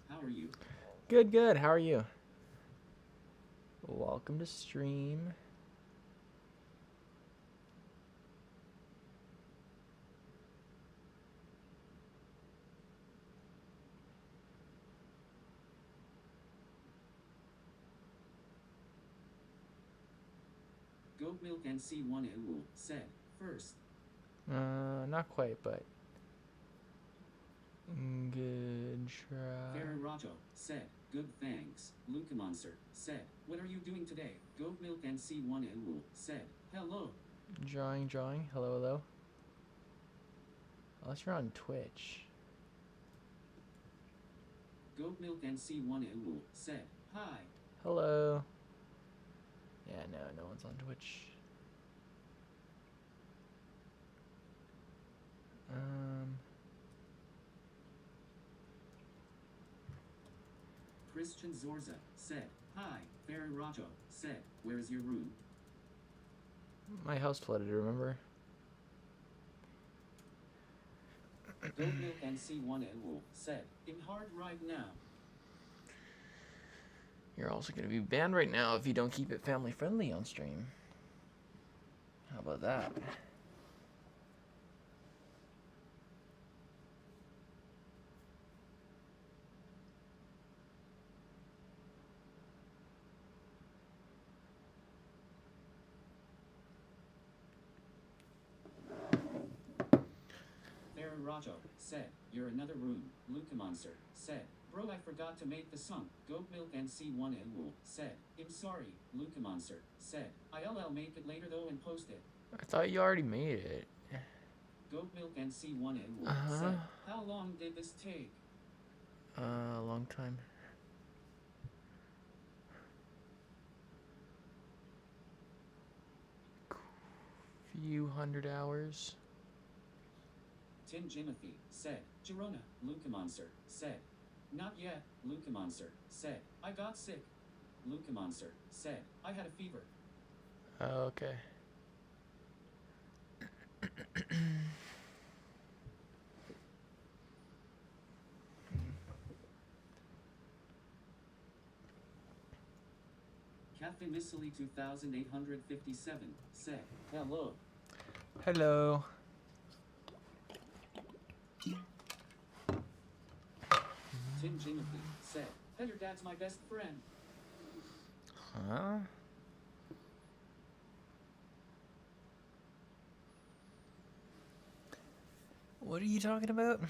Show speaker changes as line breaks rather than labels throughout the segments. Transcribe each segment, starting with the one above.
How are you?
Good, good. How are you? Welcome to stream.
Goat milk and C1 wool said first.
Not quite, but good try.
Ferrarato said good thanks. Luca Monster said, what are you doing today? Goat milk and C1 wool said hello.
Drawing. Hello, hello. Unless you're on Twitch.
Goat milk and C1 wool said hi.
Hello. Yeah, no one's on Twitch.
Christian Zorza said hi. Ferrarato said, where's your room?
My house flooded, remember?
Goat milk and C1 wool said, in hard right now.
You're also going to be banned right now if you don't keep it family friendly on stream. How about that?
Ferrarato said, you're another room. Luca Monster said, bro, I forgot to make the song. Goat milk and C1 wool said, I'm sorry. Luca Monster said, I'll make it later though and post it.
I thought you already made it.
Goat milk and C1 wool said, how long did this take?
A long time. Few hundred hours.
Tim Jimothy said, Girona. Luca Monster said, not yet. Luca Monster said, I got sick. Luca Monster said, I had a fever.
Oh, okay.
Cafe Missile 2857 said, hello.
Hello.
Tim Jimothy said, hey, your dad's my best friend.
Huh? What are you talking about?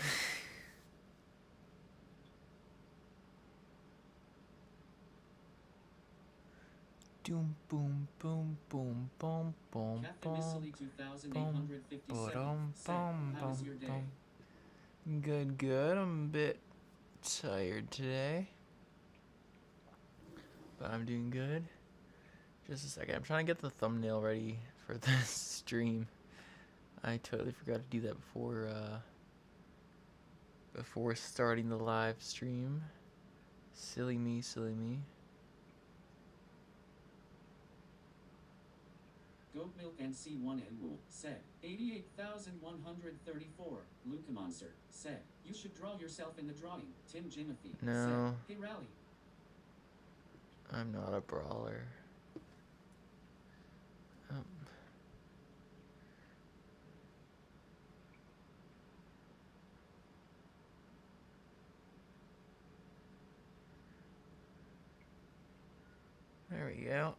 Doom boom boom boom boom boom
Cafe Missile 2857 said, how was your day?
Good. I'm a bit tired today, but I'm doing good. Just a second. I'm trying to get the thumbnail ready for this stream. I totally forgot to do that before starting the live stream. Silly me.
Goat milk and C1 wool said, 88,134. Luca Monster said, you should draw yourself in the drawing. Tim Jimothy
No.
said, hey, rally.
I'm not a brawler. There we go.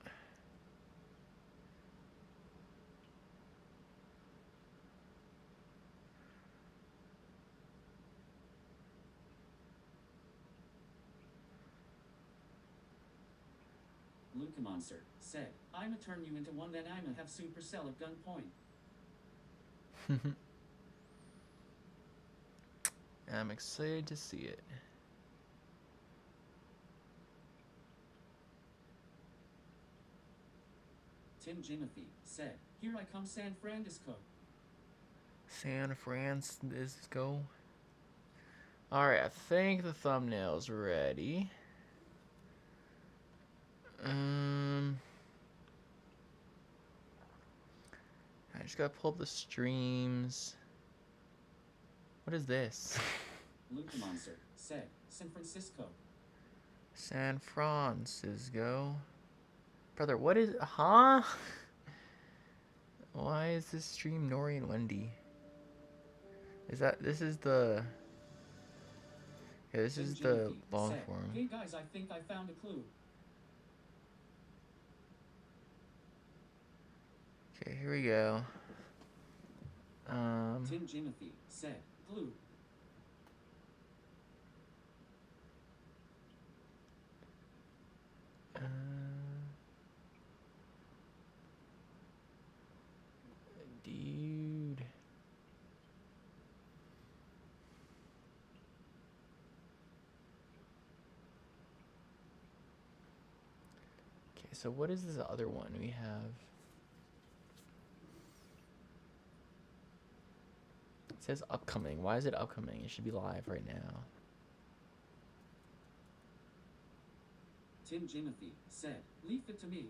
Luca Monster said, I'ma turn you into one, then I'ma have Supercell at gunpoint.
I'm excited to see it.
Tim Jimothy said, here I come, San Francisco.
San Francisco. Alright, I think the thumbnail's ready. I just gotta pull up the streams. What is this?
Luca Monster said, San Francisco.
San Francisco. Brother, what is... Huh? Why is this stream Nori and Wendy? Is that... This is the... Yeah, this is the long form.
Hey guys, I think I found a clue.
Okay, here we go.
Tim Jimothy said, glue.
Dude. Okay, so what is this other one we have? It says upcoming. Why is it upcoming? It should be live right now.
Tim Jimothy said, leave it to me.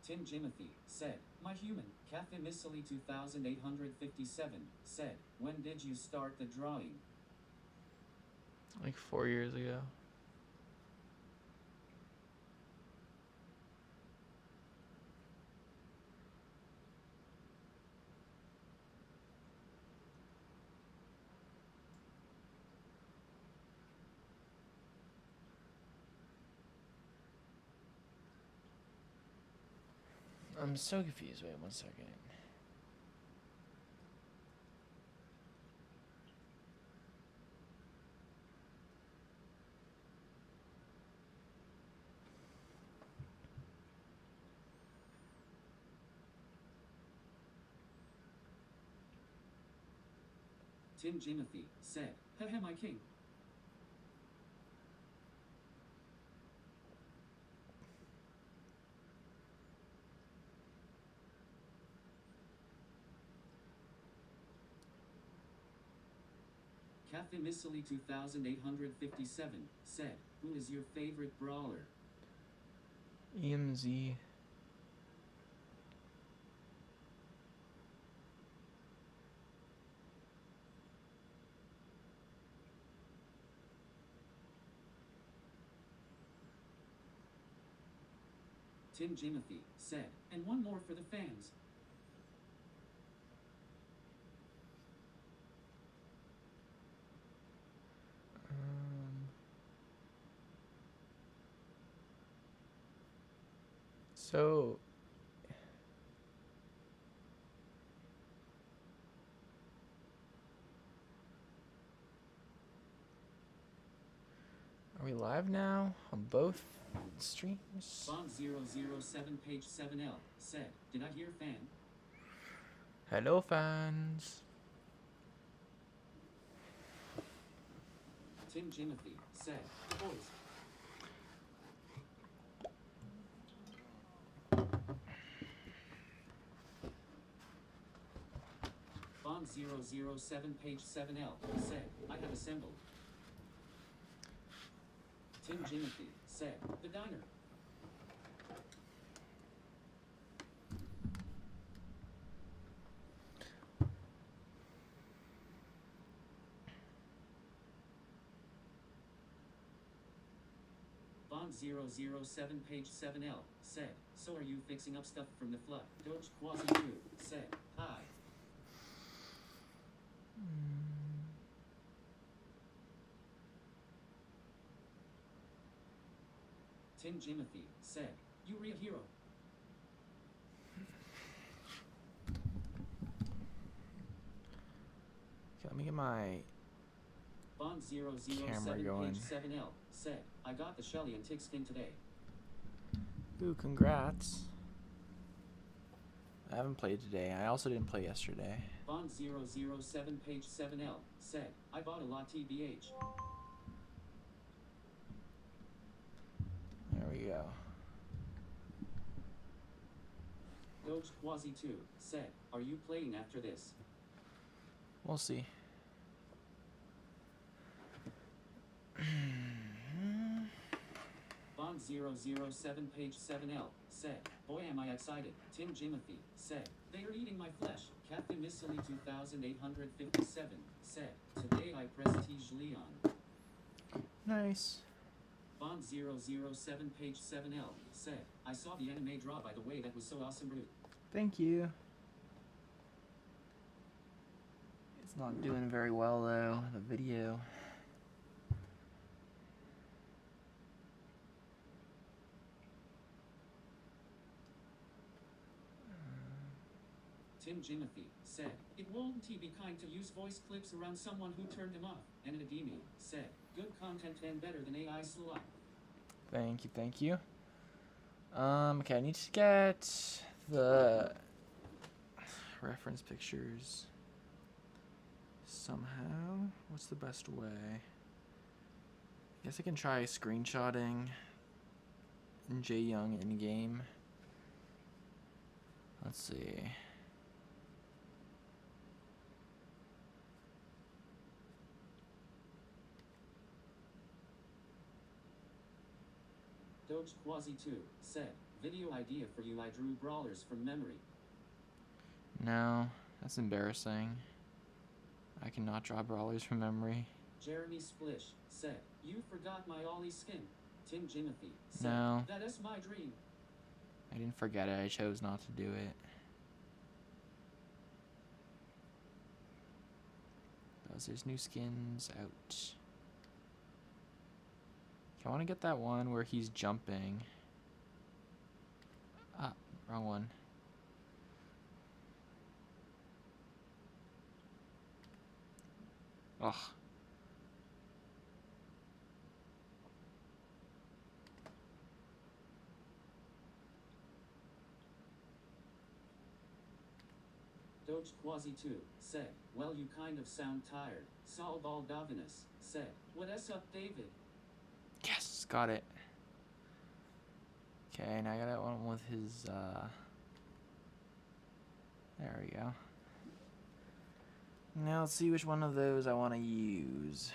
Tim Jimothy said, my human, Cathy Missily 2857, said, when did you start the drawing?
Like 4 years ago. I'm so confused. Wait 1 second.
Tim Jimothy said, haha my king. Cathy Missily 2857 said, who is your favorite brawler?
EMZ.
Tim Jimothy said, and one more for the fans.
So are we live now on both streams?
Bond 007 page 7L said, did I hear fan?
Hello fans.
Tim Jimothy said, boys. Bond 007 page 7L said, I have assembled. Tim Jimothy said, the diner. Bond 007 page 7L said, so are you fixing up stuff from the flood? Doge Quasi said, hi. Tim Jimothy said, you real hero.
Okay, let me get my
Bond 007
going.
page 7L said, I got the Shelly and Tick skin today.
Ooh, congrats. I haven't played today. I also didn't play yesterday.
Bond 007 page 7L said, I bought a lot TBH.
we go.
Doge Quasi 2 said, "Are you playing after this?"
We'll see.
Bond007 page 7L said, "Boy am I excited." Tim Jimothy said, "They are eating my flesh." Captain Missily 2857 said, "Today I prestige Leon."
Nice.
Bond007 page 7L said, "I saw the anime draw, by the way, that was so awesome, Brute."
Thank you. It's not doing very well though, the video.
Tim Jimothy said, "It won't he be kind to use voice clips around someone who turned him off." And Ademi said, "Good content and better than AI slot."
Thank you, thank you. Okay, I need to get the reference pictures somehow. What's the best way? I guess I can try screenshotting JAE-YONG in game. Let's see.
Doge Quasi 2 said, "Video idea for you, I drew brawlers from memory."
No, that's embarrassing. I cannot draw brawlers from memory.
Jeremy Splish said, "You forgot my Ollie skin." Tim Jimothy said,
No.
"That is my dream."
I didn't forget it, I chose not to do it. There's new skins out. I want to get that one where he's jumping. Ah, wrong one. Ugh.
Doge Quasi 2 said, "Well, you kind of sound tired." Saul Baldavinus said, "What's up, David?"
Yes, got it. Okay, now I got that one with his, there we go. Now let's see which one of those I want to use.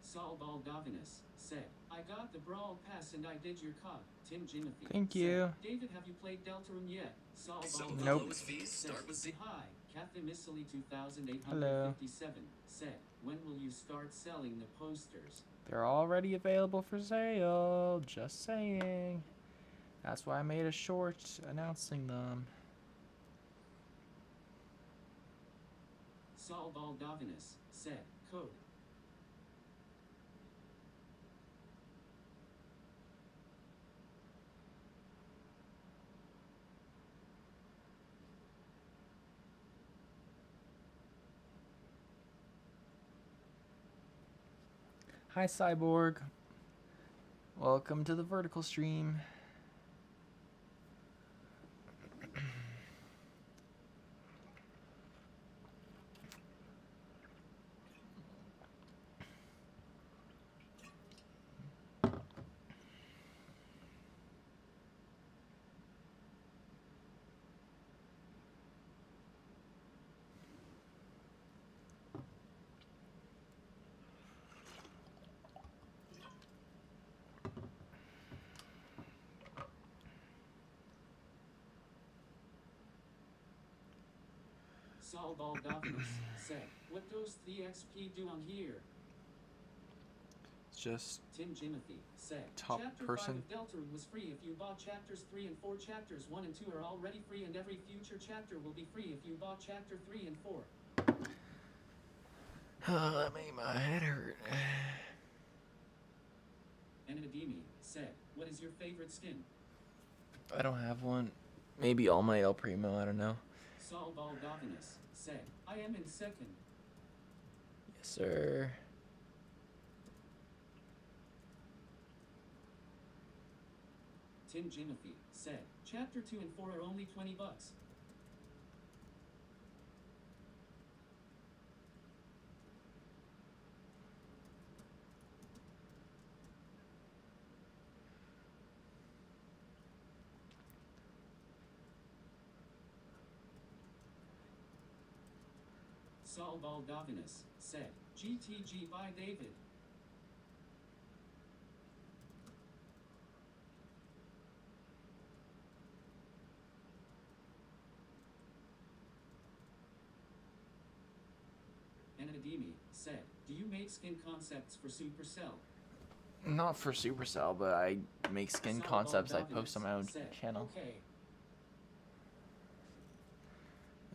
Saul Baldavinus said, "I got the Brawl pass and I did your COD." Tim Jimothy
Thank
said,
you.
"David, have you played Deltarune yet?" Saul
Nope.
Baldavinus said, "Hi." Captain Missily 2857 said, "When will you start selling the posters?"
They're already available for sale. Just saying. That's why I made a short announcing them.
Saul Baldavinus said, "Code."
Hi, Cyborg. Welcome to the vertical stream.
Saul Baldavinus said, "What does the XP do on here?"
It's just
Tim Jimothy said,
top
"Chapter
person.
5 of Deltarune was free if you bought chapters 3 and 4. Chapters 1 and 2 are already free, and every future chapter will be free if you bought chapter 3 and 4.
Oh, that made my head hurt.
And Ademi said, "What is your favorite skin?"
I don't have one. Maybe All Might El Primo, I don't know.
Saul Baldovinus said, I am in second.
Yes, sir.
Tim Jimothy said, Chapter 2 and 4 are only $20. Saul Baldovinus said, GTG by David. Anadimi said, do you make skin concepts for Supercell?
Not for Supercell, but I make skin concepts I post on my own channel.
Okay.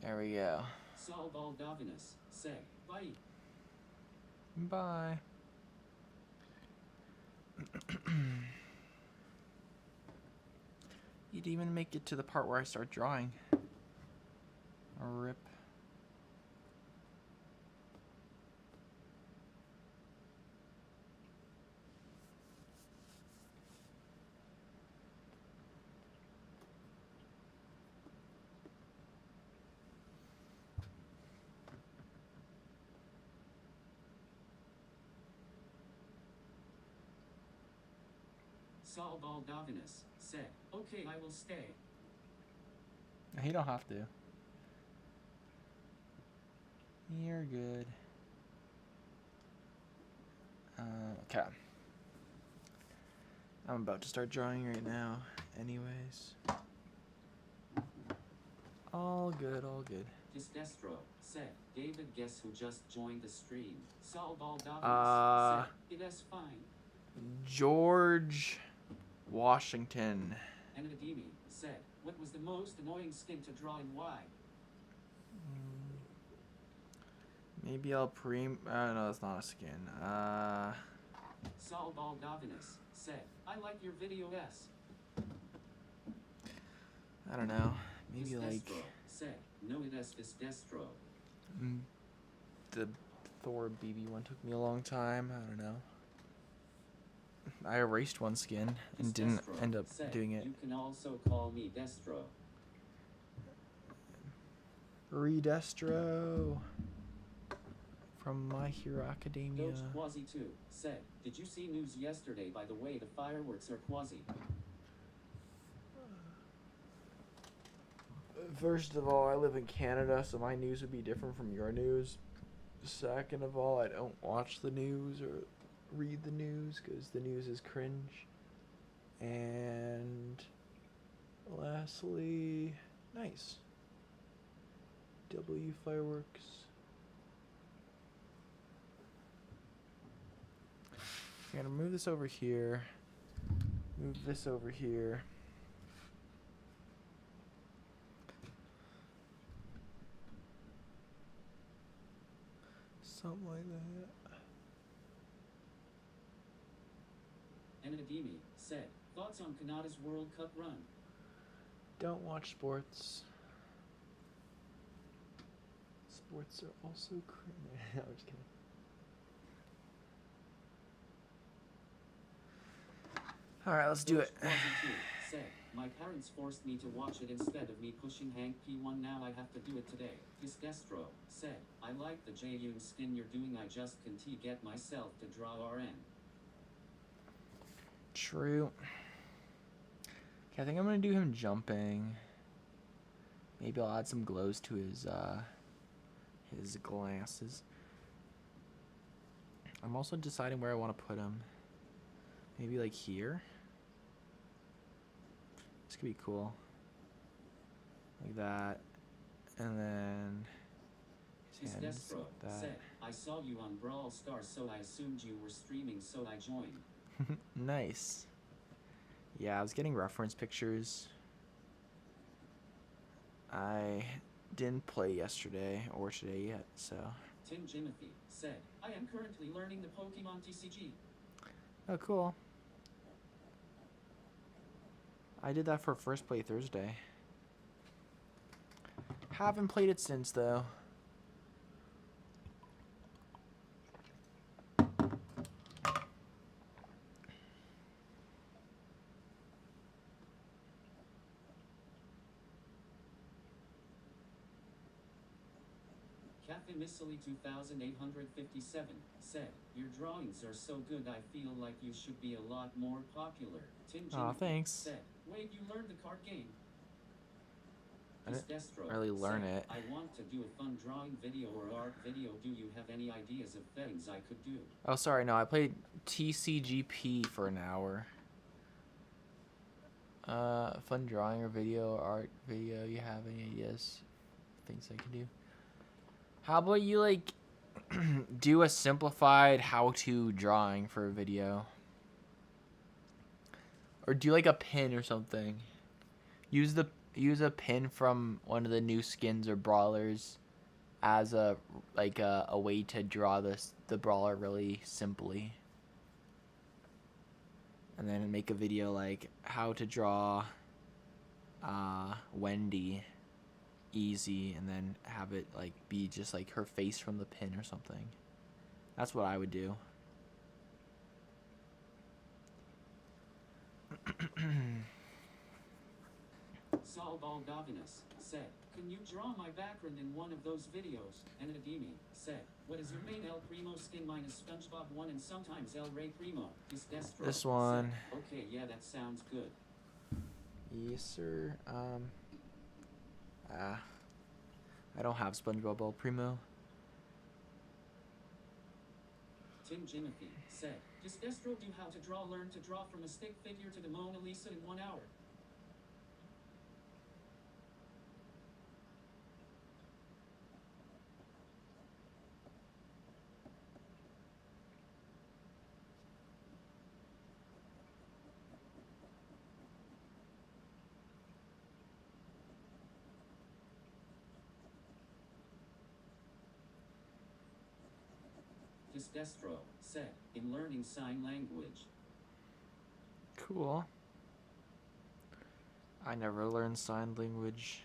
There we go.
Saul Baldovinus said, bye.
Bye. You didn't even make it to the part where I start drawing. Rip.
Saul Baldovinus said, okay, I will stay.
You don't have to. You're good. Okay. I'm about to start drawing right now. Anyways. All good, all good.
Destro said, David, guess who just joined the stream? Saul Baldovinus said, it is fine.
George Washington.
Anadimi said, what was the most annoying skin to draw and why?
Maybe El Primo. No, that's not a skin.
Saul Baldovinus said, I like your video S.
I don't know. Maybe like
said, no, it is this Destro.
The Thor BB one took me a long time. I don't know. I erased one skin and didn't end up doing it.
You can also call me Destro.
Redestro from My Hero Academia.
Coach Quasi 2 said, did you see news yesterday? By the way, the fireworks are Quasi.
First of all, I live in Canada, so my news would be different from your news. Second of all, I don't watch the news or read the news because the news is cringe. And lastly, nice. W fireworks. I'm gonna move this over here. Move this over here. Something like that.
Anadimi said, thoughts on Canada's World Cup run?
Don't watch sports. Sports are also cringe. No, I'm just kidding. Alright, let's do it.
Said, my parents forced me to watch it instead of me pushing Hank P1. Now I have to do it today. His Destro said, I like the Jae-Young skin you're doing. I just can't get myself to draw RN.
True. Okay, I think I'm gonna do him jumping. Maybe I'll add some glows to his glasses. I'm also deciding where I want to put him. Maybe like here. This could be cool. Like that. And then his hands like that.
Said, I saw you on Brawl Stars, so I assumed you were streaming, so I joined.
Nice. Yeah, I was getting reference pictures. I didn't play yesterday or today yet, so.
Tim Jimothy said, I am currently learning the Pokemon TCG.
Oh, cool. I did that for first play Thursday. Haven't played it since though.
Cafe Missily 2857 said, "Your drawings are so good I feel like you should be a lot more popular." Tim
Aw,
Jimmy
thanks.
said, "Wait, you learned the card game?"
I didn't
Destro
really learn
said,
it.
"I want to do a fun drawing video or art video. Do you have any ideas of things I could do?"
Oh, sorry, no, I played TCGP for an hour. Fun drawing or video, art video. You have any ideas? Things I can do? How about you, like, do a simplified how-to drawing for a video? Or do like a pin or something. Use a pin from one of the new skins or brawlers as a way to draw the brawler really simply. And then make a video like how to draw Wendy easy, and then have it like be just like her face from the pin or something. That's what I would do.
Saul Baldavinus said, "Can you draw my background in one of those videos?" And Adimi said, "What is your main El Primo skin minus SpongeBob 1 and sometimes El Rey Primo?"
This one.
Said, "Okay, yeah, that sounds good."
Yes, sir. I don't have SpongeBob El Primo.
Tim Jimothy said, "Does Destro do how to draw? Learn to draw from a stick figure to the Mona Lisa in 1 hour." Destro said, "In learning sign language."
Cool. I never learned sign language.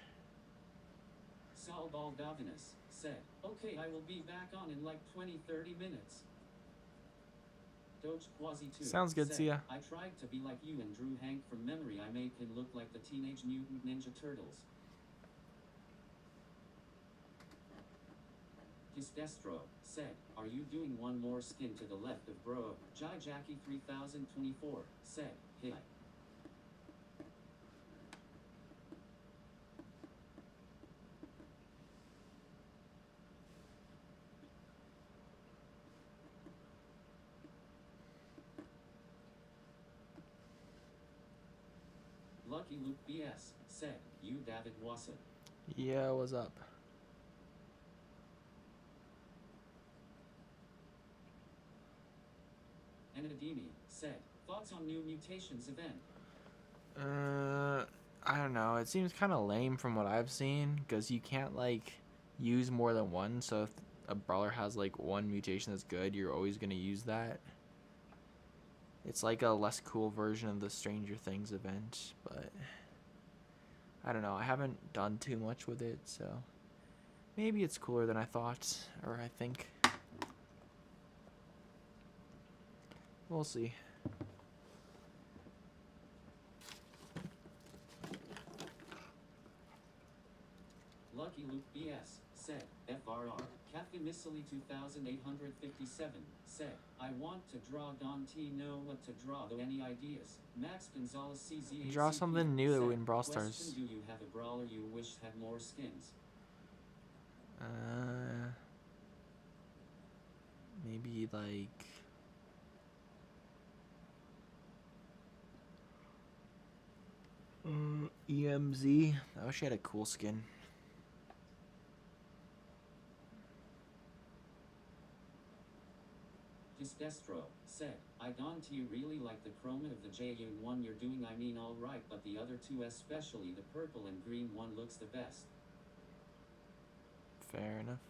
Saul Baldavinus said, "Okay, I will be back on in like 20-30 minutes." Doge Quasi 2
Sounds good,
said,
see ya.
"I tried to be like you and drew Hank from memory. I made him look like the Teenage Mutant Ninja Turtles." Destro said, "Are you doing one more skin to the left of bro?" Jai Jackie 3024 said, "Hey." Lucky Luke BS said, "You David Wasson."
Yeah, what's up?
And Adimi said, "Thoughts on new mutations event?"
I don't know. It seems kind of lame from what I've seen, because you can't like use more than one. So if a brawler has like one mutation that's good, you're always gonna use that. It's like a less cool version of the Stranger Things event, but I don't know. I haven't done too much with it, so maybe it's cooler than I thought, or I think. We'll see.
Lucky Luke BS said, "FRR." Cafe Missily 2857 said, "I want to draw Don T. Know what to draw though. Any ideas?" Max Gonzalez CZ
Draw something new
said,
in Brawl
"Question,
Stars.
do you have a brawler you wish had more skins?"
Maybe like EMZ. I wish he had a cool skin.
Destro said, "I don't really like the chroma of the JU one you're doing. I mean, alright, but the other two, especially the purple and green one, looks the best."
Fair enough.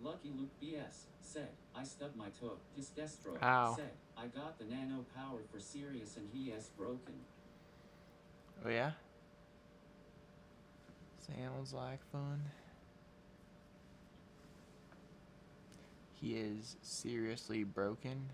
Lucky Luke BS said, I stubbed my toe. This Destro
Ow.
said, I got the nano power for serious and he has broken.
Oh yeah? Sounds like fun. He is seriously broken.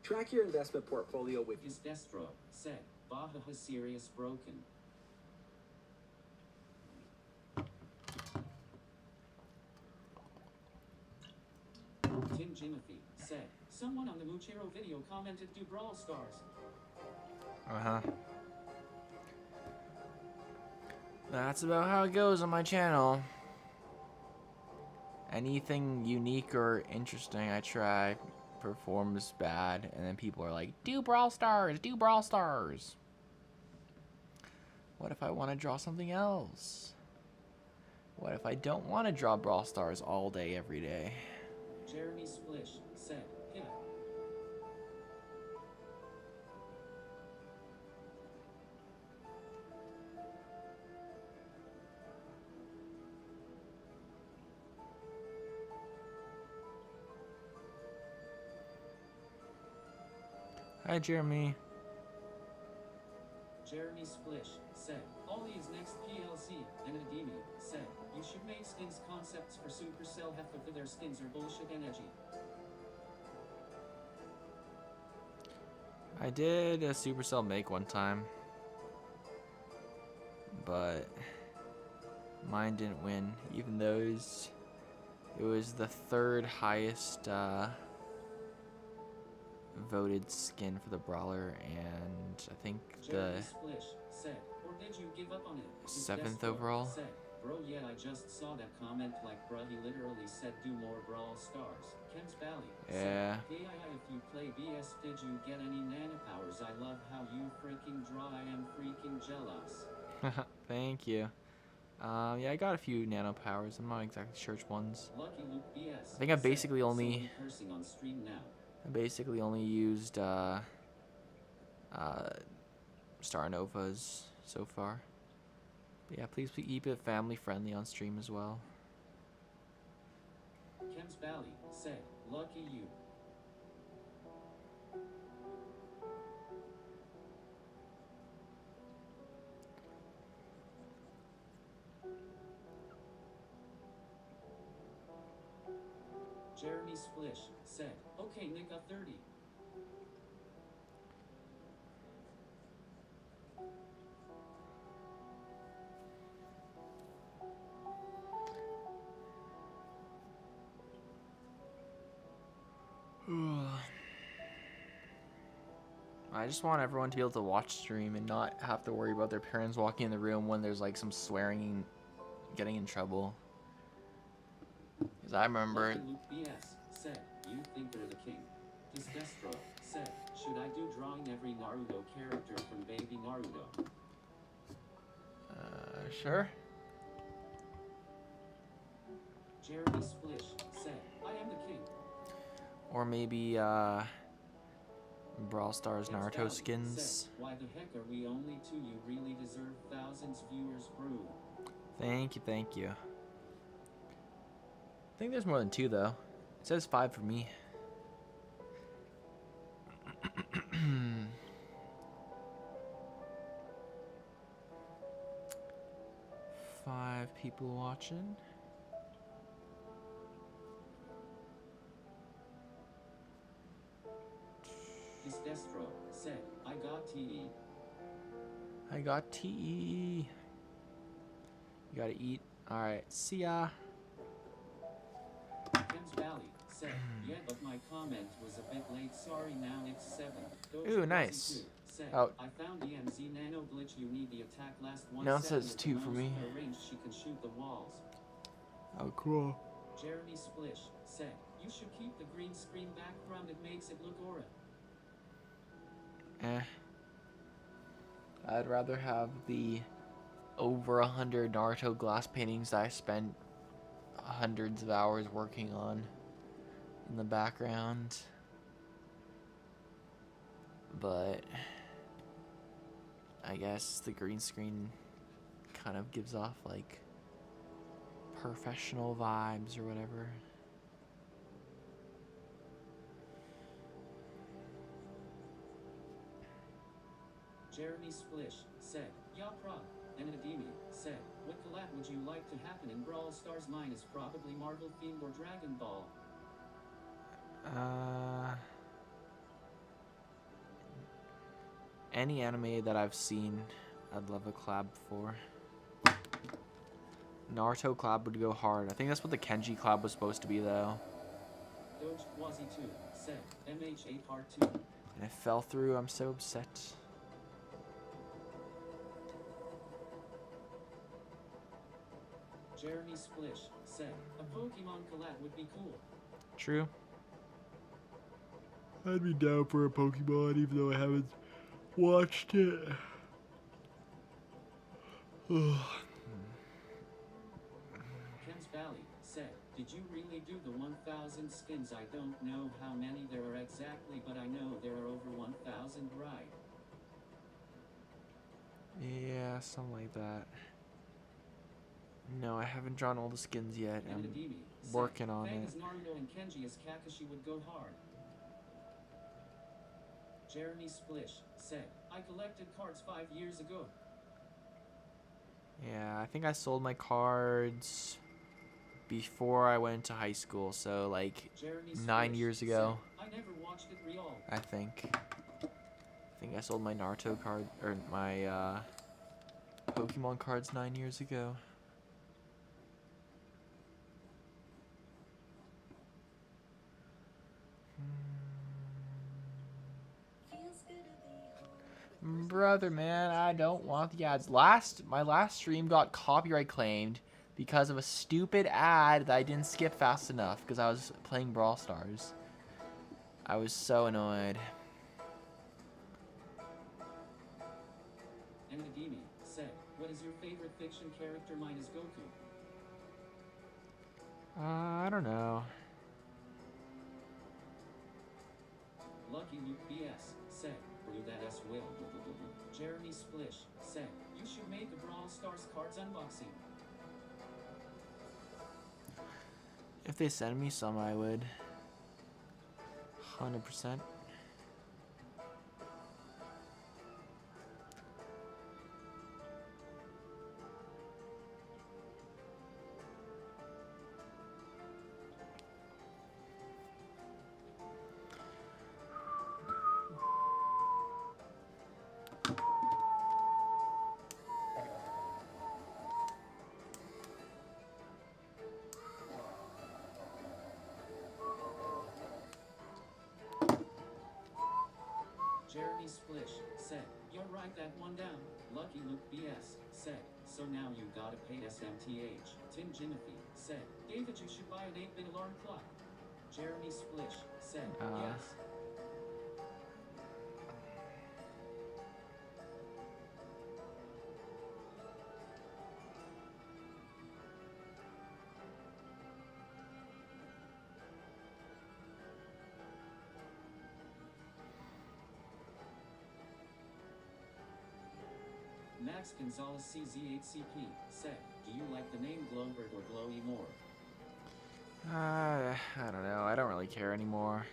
Track your investment portfolio with
His Destro said, Baja has serious broken. Tim Jimothy said, someone on the Muchero video commented, do Brawl Stars.
Uh-huh. That's about how it goes on my channel. Anything unique or interesting I try performs bad, and then people are like, do Brawl Stars, do Brawl Stars. What if I want to draw something else? What if I don't want to draw Brawl Stars all day, every day?
Jeremy Splish said, yeah.
Hi, Jeremy.
Jeremy Splish said, Ollie's next PLC, and Academia said, you should make skins concepts for Supercell. Half of their skins are bullshit and edgy.
I did a Supercell make one time, but mine didn't win, even though it was the third highest voted skin for the Brawler, and I think
Jeremy
the
Splish said, or did you give up on it? His
7th
Destro
overall.
said, bro, yeah, I just saw that comment. Like, bruh, he literally said, do more Brawl Stars. Kem's Valley
Yeah.
said, hey, if you play BS, did you get any nano powers? I love how you freaking draw. I am freaking jealous.
Thank you. Yeah, I got a few nano powers. I'm not exactly sure which ones.
Lucky Luke BS
I think I
said,
basically only
someone cursing on stream now.
used Star Novas so far. But yeah, please keep it family friendly on stream as well.
Kem's Valley said, lucky you. Jeremy Splish said, okay, Nick up 30.
I just want everyone to be able to watch stream and not have to worry about their parents walking in the room when there's like some swearing and getting in trouble. Because I remember...
Lucky Luke BS said, you think you're the king. This Destro said, should I do drawing every Naruto character from Baby Naruto?
Sure.
Jeremy Splish said, I am the king.
Or maybe, Brawl Stars
Kem's
Naruto
Valley
skins.
said, why the heck are we only two? You really deserve thousands viewers, brew.
Thank you, thank you. I think there's more than 2 though. It says 5 for me. 5 people watching.
His Destro said, I got TE.
I got TE. You gotta eat. Alright, see ya.
Kem's Valley said, yeah, but my comment was a bit late. Sorry, now it's 7.
Ooh, nice.
Said,
Oh.
I found the MZ nano glitch. You need the attack last 1
Now it
second
says
at
2
the
for
most
me.
her range, she can shoot the walls.
Oh, cool.
Jeremy Splish said, you should keep the green screen background. It makes it look aura.
I'd rather have the over 100 Naruto glass paintings that I spent hundreds of hours working on in the background. But I guess the green screen kind of gives off like professional vibes or whatever.
Jeremy Splish said, "Ya prob." And Adimi said, "What collab would you like to happen in Brawl Stars? Mine is probably Marvel themed or Dragon Ball."
Any anime that I've seen, I'd love a collab for. Naruto collab would go hard. I think that's what the Kenji collab was supposed to be, though.
Doge Wazi 2 said, "MH8 Hard 2."
And it fell through. I'm so upset.
Jeremy Splish said, "A Pokemon collab would be cool."
True. I'd be down for a Pokemon, even though I haven't watched it.
Ken's Valley said, "Did you really do the 1,000 skins? I don't know how many there are exactly, but I know there are over 1,000, right?"
Yeah, something like that. No, I haven't drawn all the skins yet.
And
I'm
Adimi said,
working on
"Fang
it.
as Naruto and Kenji as Kakashi would go hard." Jeremy Splish said, "I collected cards 5 years ago."
Yeah, I think I sold my cards before I went to high school, so like
Jeremy
9
Splish
years ago.
said, "I never watched it real."
I think I sold my Naruto card or my Pokemon cards 9 years ago. Brother, man, I don't want the ads. My last stream got copyright claimed because of a stupid ad that I didn't skip fast enough because I was playing Brawl Stars. I was so annoyed.
And Adimi said, "What is your favorite fiction character? Mine is Goku."
I don't know.
Lucky Luke BS said, "Brew that as well." Jeremy Splish said, "You should make a Brawl Stars cards unboxing."
If they send me some, I would. 100%.
Jeremy Splish said, "You're write that one down." Lucky Luke BS said, "So now you gotta pay SMTH." Tim Jimothy said, "David, you should buy an 8-bit alarm clock." Jeremy Splish said, "Yes." Max Gonzalez CZ8CP said, "Do you like the name Glowbird or Glowy more?"
I don't know. I don't really care anymore.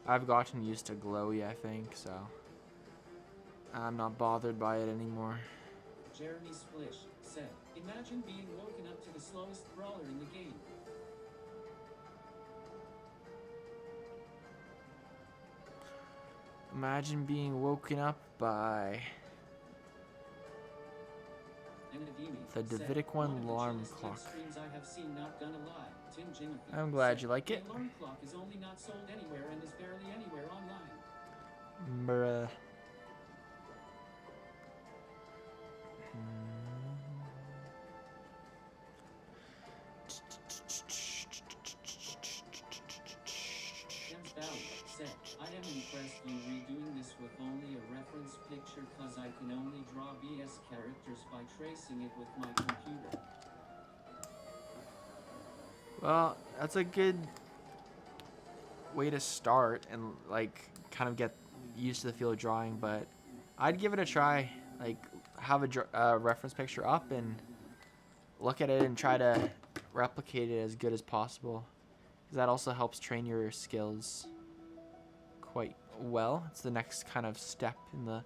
I've gotten used to Glowy, I think, so I'm not bothered by it anymore.
Jeremy Splish said, "Imagine being woken up to the slowest brawler in the game."
Imagine being woken up by
And Adimi
the
said,
Davidic
"One
one
of the
alarm
chillest
clock.
streams I have seen, not gonna lie." Tim Jimothy
I'm glad
said,
you like it.
"The alarm clock is only not sold anywhere and is barely anywhere online."
Bruh.
James Valley said, "I am impressed you redoing this with only a reference picture, cause I can BS characters by tracing it with my computer.
Well, that's a good way to start and like kind of get used to the feel of drawing, but I'd give it a try. Like have a reference picture up and look at it and try to replicate it as good as possible, because that also helps train your skills quite well. It's the next kind of step in the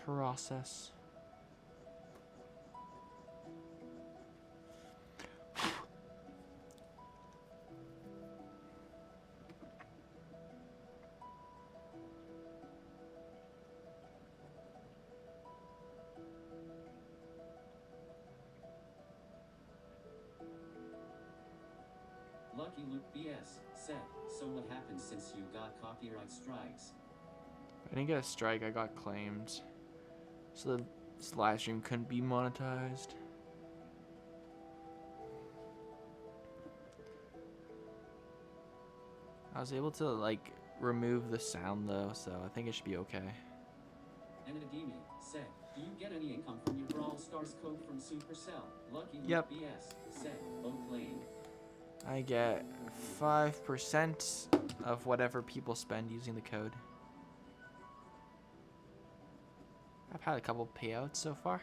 process.
Lucky Luke BS said, so what happened since you got copyright strikes?
I didn't get a strike, I got claimed. So the live stream couldn't be monetized. I was able to like remove the sound though, so I think it should be okay.
Enadimi said, do you get any income from your Brawl Stars code from Supercell? Lucky Luke
Yep.
BS said, oh claim.
I get 5% of whatever people spend using the code. I've had a couple payouts so far.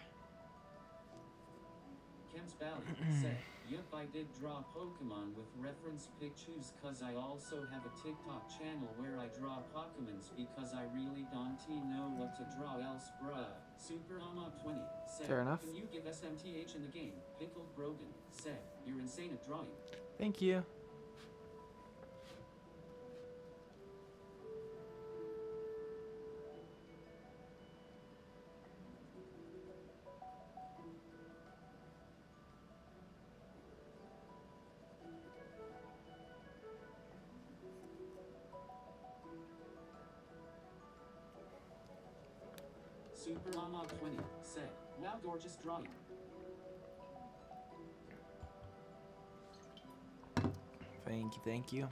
Kems Valley said, yep, I did draw Pokemon with reference pictures cause I also have a TikTok channel where I draw Pokemons because I really don't know what to draw else, bruh. Super Ama 20 said,
Fair enough.
can you give SMTH in the game? Pickled Brogan said, you're insane at drawing.
Thank you.
Super Mama 20 said, wow, gorgeous drawing.
Thank you.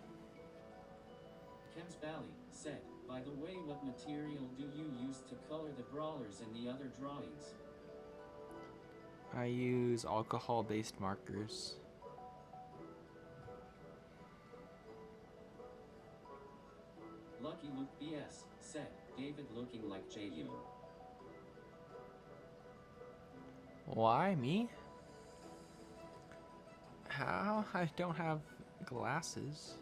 Kems Valley said, by the way, what material do you use to color the brawlers and the other drawings?
I use alcohol-based markers.
Lucky Luke BS said, David looking like Jae-Young.
Why me? How? I don't have glasses.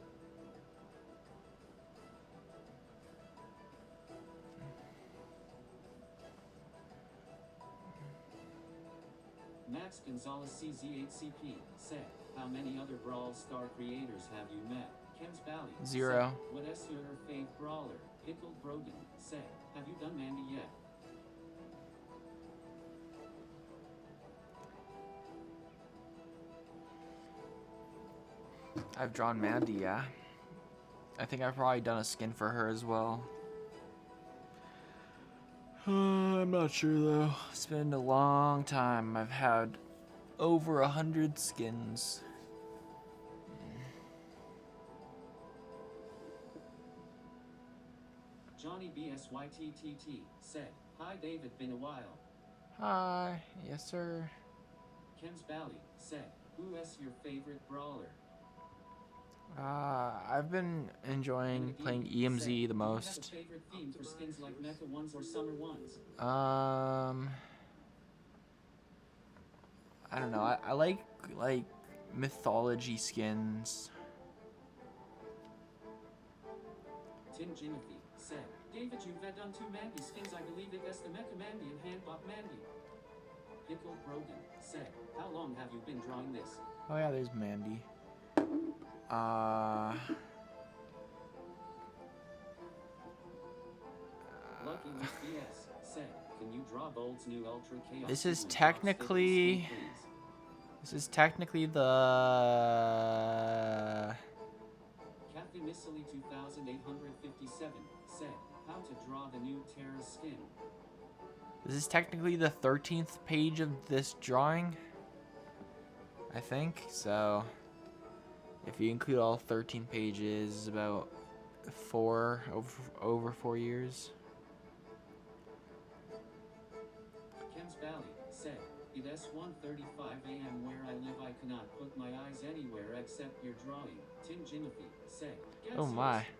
Max Gonzalez CZ8CP said, how many other Brawl Star creators have you met? Kems Valley
0.
said, what is your fave brawler? Pickled Brogan said, have you done Mandy yet?
I've drawn Mandy, yeah. I think I've probably done a skin for her as well. I'm not sure though. It's been a long time. I've had over 100 skins.
Johnny BSYTTT said, hi David, been a while.
Hi, yes sir.
Kems Valley said, who is your favorite brawler?
I've been enjoying playing EMZ the most.
Do you have a favorite theme for skins like mecha ones or summer ones?
I don't know. I like mythology skins.
Tim Jimothy said, David, you've done 2 Mandy skins. I believe it is the Mecha Mandy and Handbop Mandy. Pickled Brogan said, how long have you been drawing this?
Oh yeah, there's Mandy.
Lucky Luke BS said, can you draw Bold's new Ultra Chaos?
This is
Sequence
technically
box 50 skin,
this is technically the
Kathy Missily 2857 said, how to draw the new Terra skin.
this is technically the 13th page of this drawing, I think. So if you include all 13 pages, about over 4 years.
Kems Valley said, "It's 1:35 a.m. where I live. I cannot put my eyes anywhere except your drawing." Tim Jimothy said, "Get
Oh my.
serious."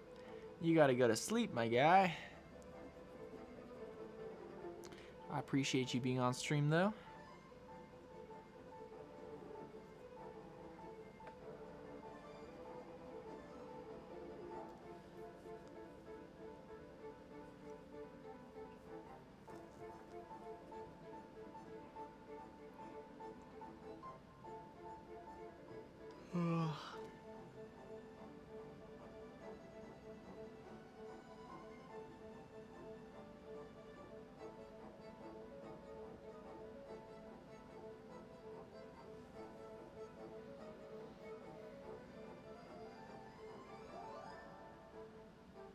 You gotta go to sleep, my guy. I appreciate you being on stream, though.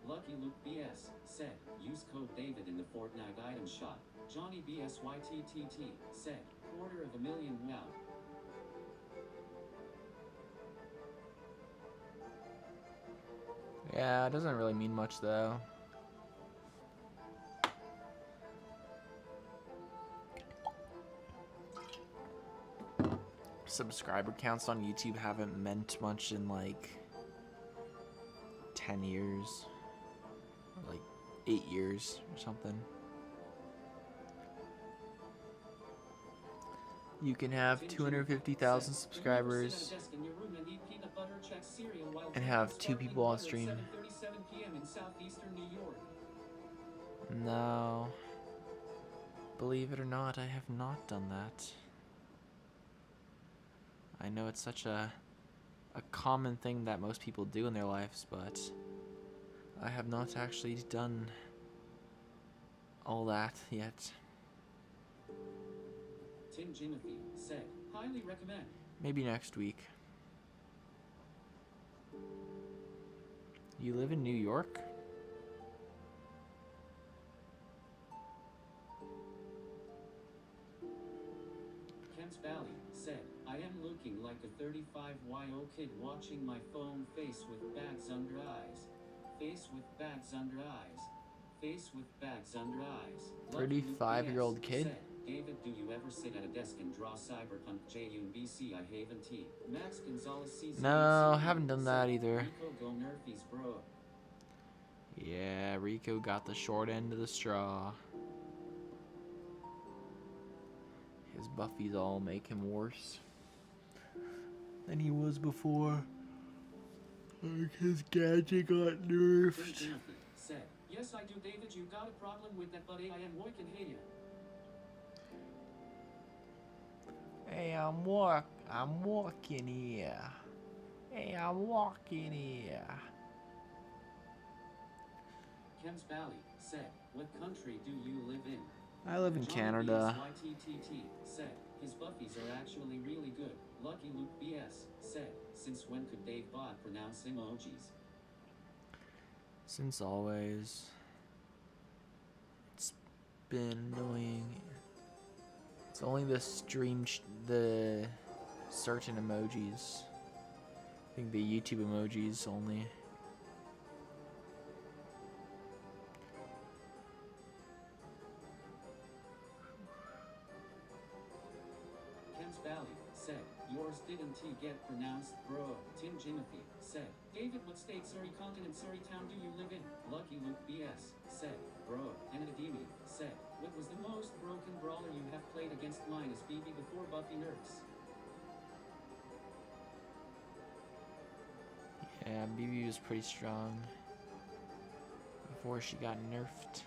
Lucky Luke BS said, "Use code David in the Fortnite item shop." Johnny BSYTTT said, "$250,000 wow."
Yeah, it doesn't really mean much, though. Subscriber counts on YouTube haven't meant much in like 10 years. Or like 8 years or something. You can have 250,000 subscribers and have 2 people on stream. No. Believe it or not, I have not done that. I know it's such a common thing that most people do in their lives, but I have not actually done all that yet.
Tim Jimothy said, "Highly recommend."
Maybe next week. You live in New York?
Kemps Valley said, "I am looking like a 35-year-old kid watching my phone. Face with bags under eyes. Face with bags under eyes. Face with bags under eyes."
35-year-old kid?
Said, "David, do you ever sit at a desk and draw Cyberpunk J-Young BC I Haven T? Max Gonzalez CZ.
No, haven't done that either.
Rico go Nerfies, bro."
Yeah, Rico got the short end of the straw. His buffies all make him worse than he was before. Like his gadget got nerfed.
Tim Jimothy said, "Yes, I do, David. You got a problem with that, but I am working here."
Hey, I'm walking here. Hey, I'm walking here.
Kemps Valley said, "What country do you live in?"
I live in Canada.
YTTT said, "His buffies are actually really good." Lucky Luke BS said, "Since when could DavBuck pronounce emojis?"
Since always. It's been annoying. It's only the the certain emojis. I think the YouTube emojis only.
Kemps Valley said, "Yours didn't get pronounced, bro." Tim Jimothy said, "David, what state, Surrey continent, Surrey town do you live in?" Lucky Luke BS said, "Bro." And Adimi said, "What was the most broken brawler you have played against? Mine is BB before Buffy nerfs."
Yeah, BB was pretty strong before she got nerfed.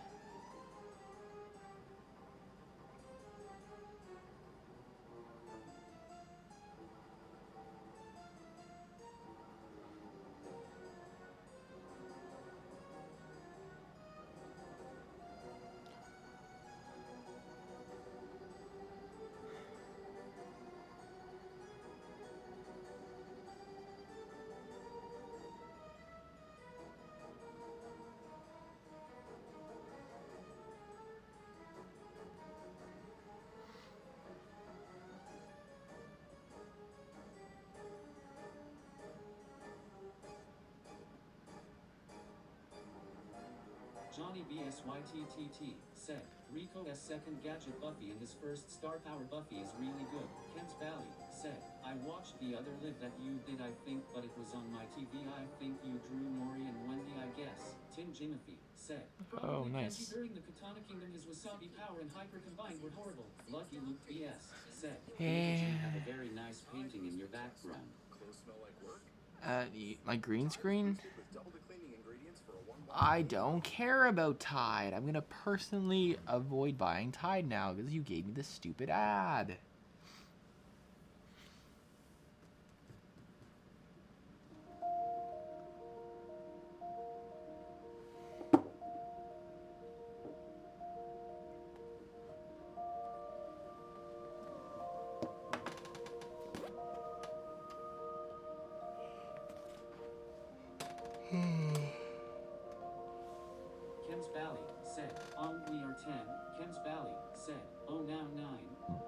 Johnny BSYTTT said, Rico's second gadget Buffy and his first star power Buffy is really good. Kent Valley said, I watched the other live that you did I think but it was on my TV I think you drew Maury and Wendy I guess. Tim Jimothy said,
Oh,
probably
nice.
Kenji during the Katana Kingdom his wasabi power and hyper combined were horrible. Lucky Luke BS said, you have a very nice painting in your background.
Clothes smell like work?
My green screen?
With double the cleaning ingredients for a one-bottle.
I don't care about Tide. I'm gonna personally avoid buying Tide now because you gave me this stupid ad.
Kems Valley said, we are 10. Kems Valley said, oh now 9.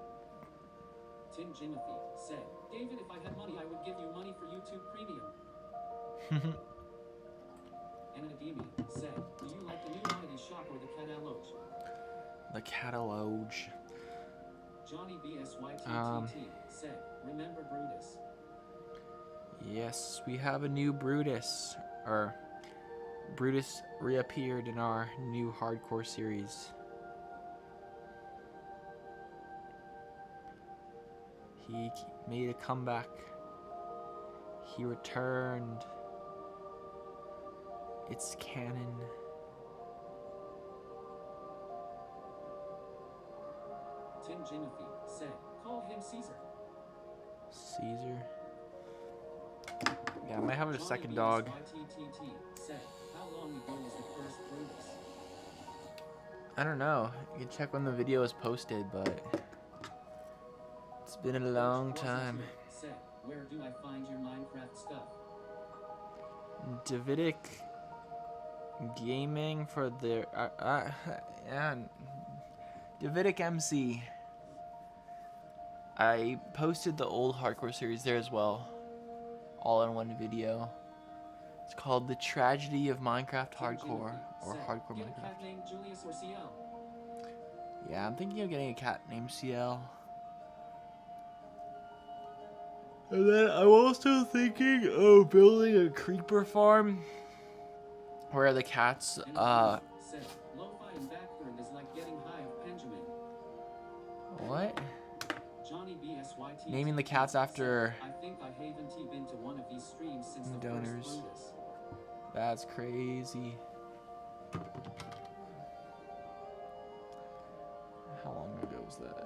Tim Jimothy said, David, if I had money I would give you money for YouTube Premium. Anadimi said, do you like the new oddity shop or the catalog?
The catalog.
Johnny BSYTTT said, remember Brutus?
Yes, we have a new Brutus. Or Brutus reappeared in our new hardcore series. He made a comeback. He returned. It's canon.
Tim Jimothy said, call him Caesar.
Caesar. Yeah, I might have a second dog.
BSYTTT said, how long ago was the first Brutus?
I don't know. You can check when the video is posted, but it's been a long time.
Said, where do I find your Minecraft stuff?
Davidic Gaming for their yeah, Davidic MC. I posted the old hardcore series there as well, all in one video. It's called The Tragedy of Minecraft Hardcore, or Hardcore
Get a
Minecraft.
cat named Julius or CL.
Yeah, I'm thinking of getting a cat named CL. And then I'm also thinking of building a creeper farm where the cats,
Said, lo-fi and backburned is like getting high of Benjamin.
what?
Johnny BSYT
Naming the cats after
I think I haven't been to one of these streams since the
donors.
first Brutus.
That's crazy. How long ago was that?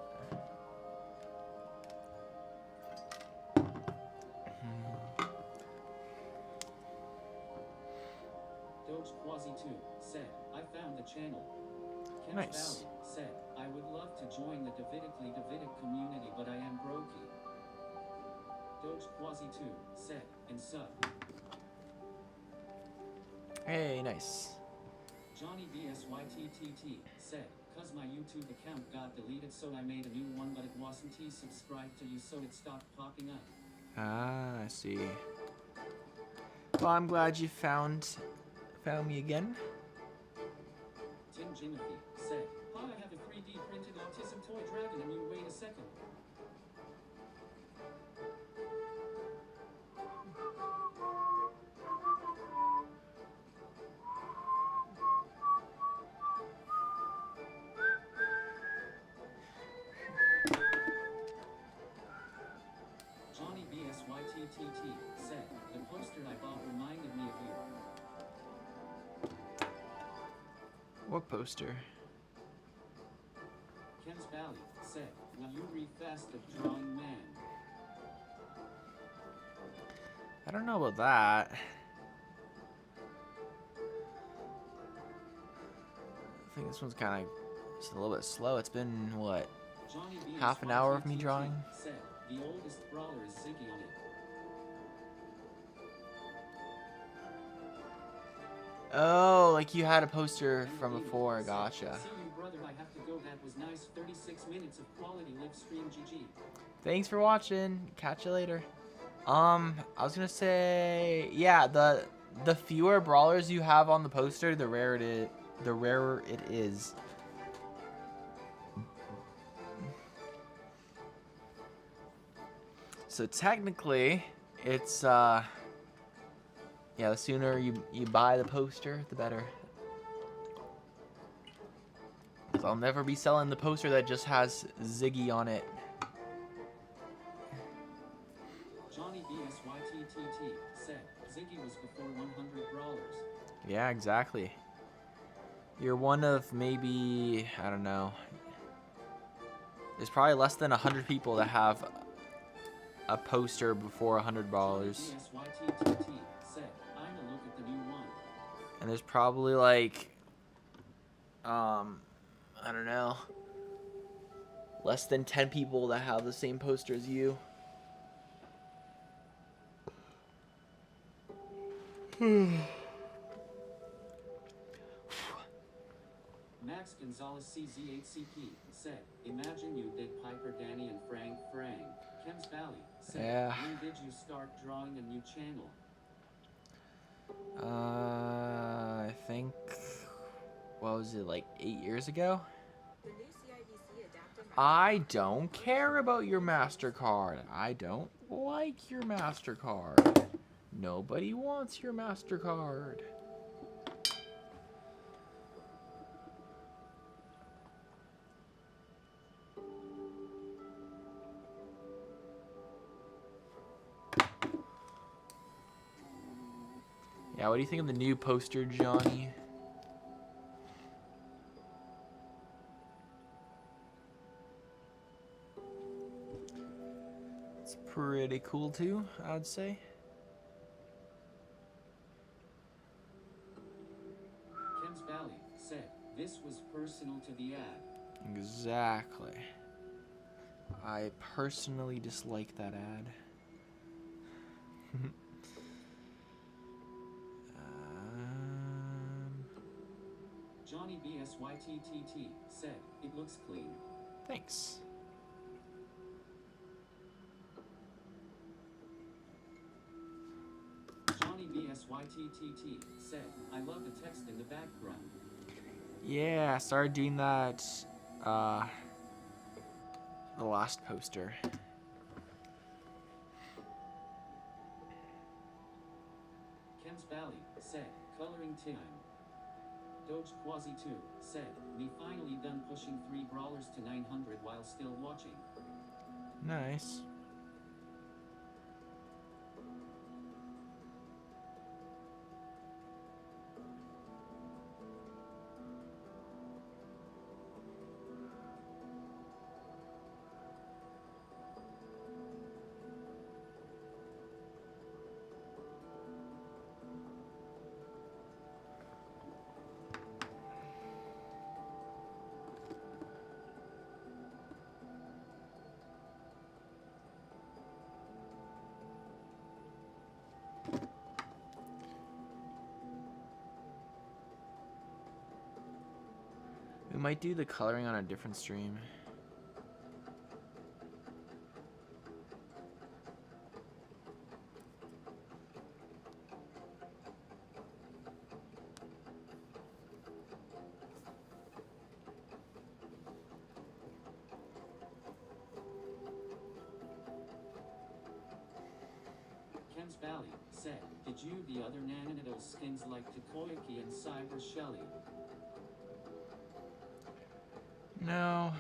Doge Quasi 2 said, I found the channel. Ken
Nice.
Valley said, I would love to join the Davidic community, but I am brokey. Doge Quasi 2 said, and sub.
Hey, nice.
Johnny BSYTTT said, cause my YouTube account got deleted so I made a new one but it wasn't subscribed to you so it stopped popping up.
Ah, I see. Well, I'm glad you found me again.
Tim Jimothy said, I have a 3D printed autism toy dragon and you wait a second. Johnny BSYTTT said, the poster I bought reminded me of you.
What poster?
Kems Valley said, will you read Fast of Drawing Man?
I don't know about that. I think this one's kind of just a little bit slow. It's been, what,
Johnny
half an hour of me
BSYTTT
drawing?
said, the oldest brawler is Ziggy on it.
Oh, like you had a poster from before. Gotcha.
See you, brother. I have to go. That was nice. 36 minutes of quality live stream. GG.
Thanks for watching. Catch you later. I was gonna say, yeah, the fewer brawlers you have on the poster, the rarer it the rarer it is. So technically, it's yeah, the sooner you buy the poster, the better. 'Cause I'll never be selling the poster that just has Ziggy on it.
Johnny BSYTTT said, Ziggy was before 100 brawlers.
Yeah, exactly. You're one of maybe, I don't know. There's probably less than 100 people that have a poster before 100 brawlers.
BSYTTT said, I'm a look at the new one.
And there's probably like, I don't know, less than 10 people that have the same poster as you.
Max Gonzalez CZ8CP said, imagine you did Piper, Danny, and Frank. Kems Valley said,
Yeah.
when did you start drawing a new channel?
I think, what was it, like 8 years ago? I don't care about your MasterCard. I don't like your MasterCard. Nobody wants your MasterCard. Yeah, what do you think of the new poster, Johnny? It's pretty cool too, I'd say.
Kems Valley said, this was personal to the ad.
Exactly. I personally dislike that ad.
Johnny BSYTTT said, it looks clean.
Thanks.
Johnny BSYTTT said, I love the text in the background.
Yeah, I started doing that the last poster.
Kems Valley said, coloring time. Doge Quasi 2 said, me finally done pushing 3 brawlers to 900 while still watching.
Nice. We might do the coloring on a different stream.
Kems Valley said, did you the other Nananido skins like Takoyaki and Cyber Shelly?
No.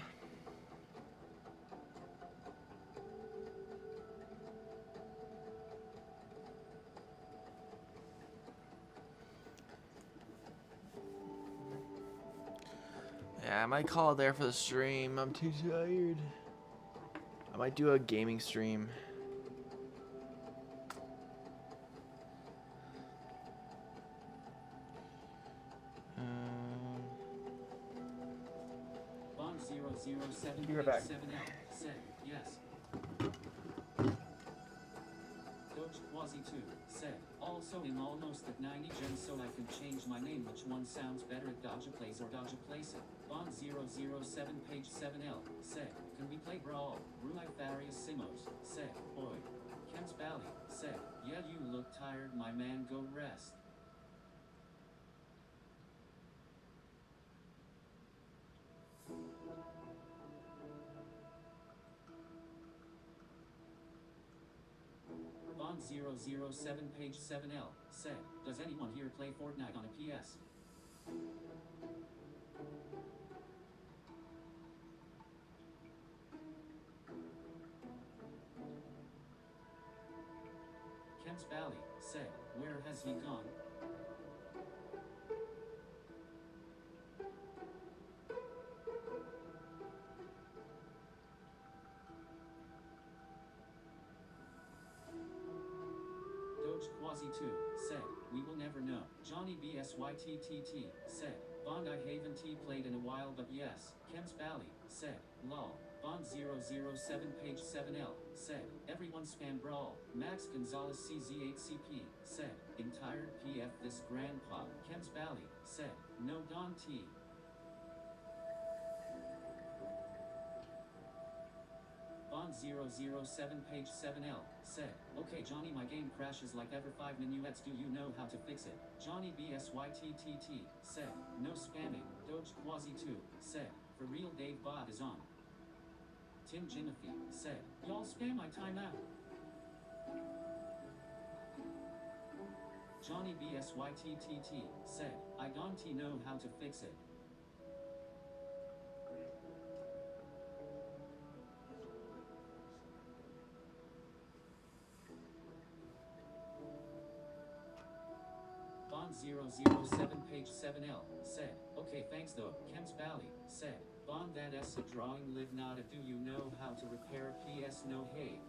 Yeah, I might call it there for the stream. I'm too tired. I might do a gaming stream.
Bond 007
Be right back.
7L said, yes. Doge Quasi 2 said, also I'm almost at 90 gems so I can change my name. Which one sounds better at Dodge Plays or Dodge Place it? Bond 007 page 7L said, can we play Brawl? Rulai Farias Simos said, boy. Kems Valley said, yeah you look tired my man, go rest. Bond007 page 7L said, does anyone here play Fortnite on a PS? Kemps Valley said, where has he gone? Quasi2 said, we will never know. Johnny BSYTTT said, Bond I haven't played in a while but yes. Kemps Valley said, lol. Bond007 page 7L said, everyone spam Brawl. Max Gonzalez CZ8CP said, entire PF this grandpa. Kemps Valley said, no Don T. Bond007 page 7L said, okay Johnny my game crashes like ever 5 minuets do you know how to fix it? Johnny BSYTTT said, no spamming. Doge Quasi2 said, for real DavBuck is on. Tim Jimothy said, y'all spam my timeout. Johnny BSYTTT said, I don't know how to fix it. Bond007 page 7L said, okay thanks though. Kemps Valley said, Bond that S a drawing live not a do you know how to repair a PS no hey.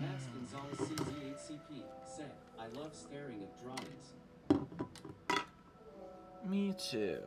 Max Gonzalez CZ8CP said, I love staring at drawings.
Me too.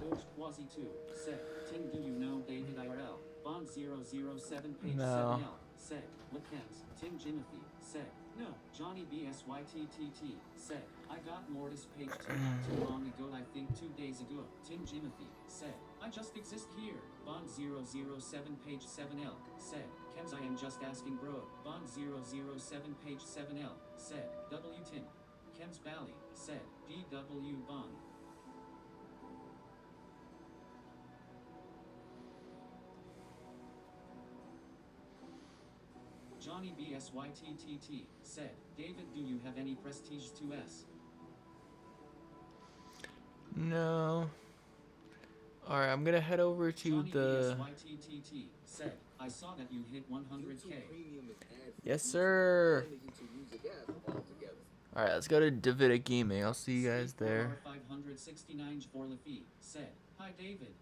Doge Quasi2 said, Ting do you know David IRL? Bond007 page
No.
7L said, what Kemps? Tim Jimothy said, no. Johnny BSYTTT said, I got Mortis page 2 too long ago I think 2 days ago. Tim Jimothy said, I just exist here. Bond007 page 7L said, Kemps I am just asking bro. Bond007 page 7L said, W Tim. Kemps Valley said, DW Bond. Johnny BSYTTT said, David do you have any Prestige 2S?
No. Alright, I'm gonna head over to
Johnny
the...
BSYTTT said, I saw that you hit 100K.
Yes, sir.
And the YouTube Music app altogether.
Alright, let's go to Davidic Gaming. I'll see you guys there.
569 for Lafitte said, hi David.